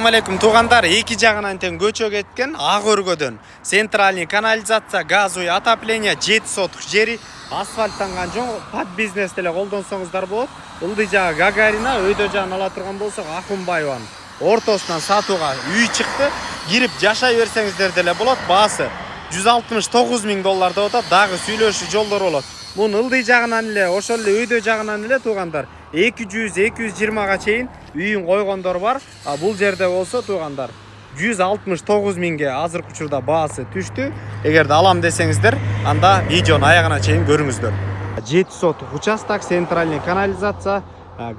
Assalamualaikum туғандар, екі жағынан тең көчө кеткен ақ өргөдөн центральный канализация, газ үй отопление 7 сотық жери асфальттанған жоң пад бизнес деле колдонсоңуздар болот. Ылдый жагы Гагарина, өйдө жагын ала турган болсок Акунбаеванын ортосунан сатууга үй чыкты. Кирип жашай берсеңиздер деле болот. Баасы $169,000 деп атат. Дагы сүйлөшүү жолдор болот. Мун ылдый жагынан эле, ошол эле өйдө жагынан эле туугандар 200-220га чейин үйүн койгондор бар. Бул жерде болсо туугандар 169,000ге азыркы учурда баасы түштү. Эгерде алам десеңиздер, анда видеону аягына чейин көрүңүздөр. 7 соток участок, центральный канализация,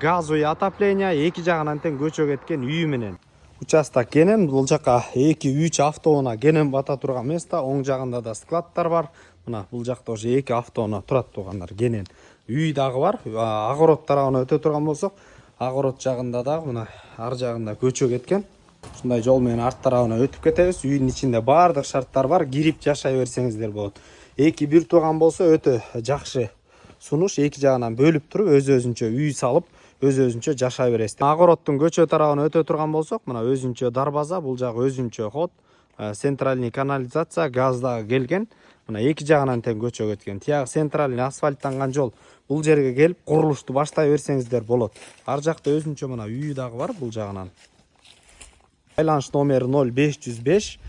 газ үй отопление, эки жагынан тең көчө кеткен үй менен. Участок кенен, бул жака 2-3 автоунаа кенен бата турган место, оң жагында да складтар бар. Мына бул жакта уже 2 автоунаа турат туугандар кенен. Үй дагы бар. Агород тарабына өтө турган болсок, Агород жагында да мына ар жагында көчө кеткен. Ушундай жол менен арт тарабына өтүп кетебиз. Үйдүн ичинде баардык шарттар бар. Кирип жашай берсеңиздер болот. Эки бир турган болсо өтө жакшы сунуш, эки жагынан бөлүп туруп өз-өзүнчө үй салып, өз-өзүнчө жашай бересиздер. Агороддун көчө тарабына өтө турган болсок, мына өзүнчө дарбаза, бул жагы өзүнчө ход, центральный канализация, газ дагы келген. Мына эки жагынан тең көчө кеткен. Тиягы центральный асфальттанган жол. Бул жерге келип курулушту баштай берсеңиздер болот. Ар жакта өзүнчө мына үй дагы бар бул жагынан. Байланыш номери 0505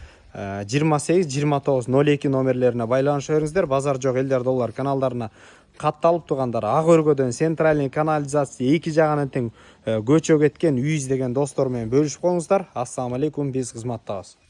28 29 02 номерлерине байланыша бериңиздер. Базар жок элдер доллар каналдарына катталып тургандар ак өргөдөн центральный канализация эки жагынан тең көчө кеткен үй издеген достор менен бөлүшүп коюңуздар. Ассаламу алейкум, биз кызматтабыз.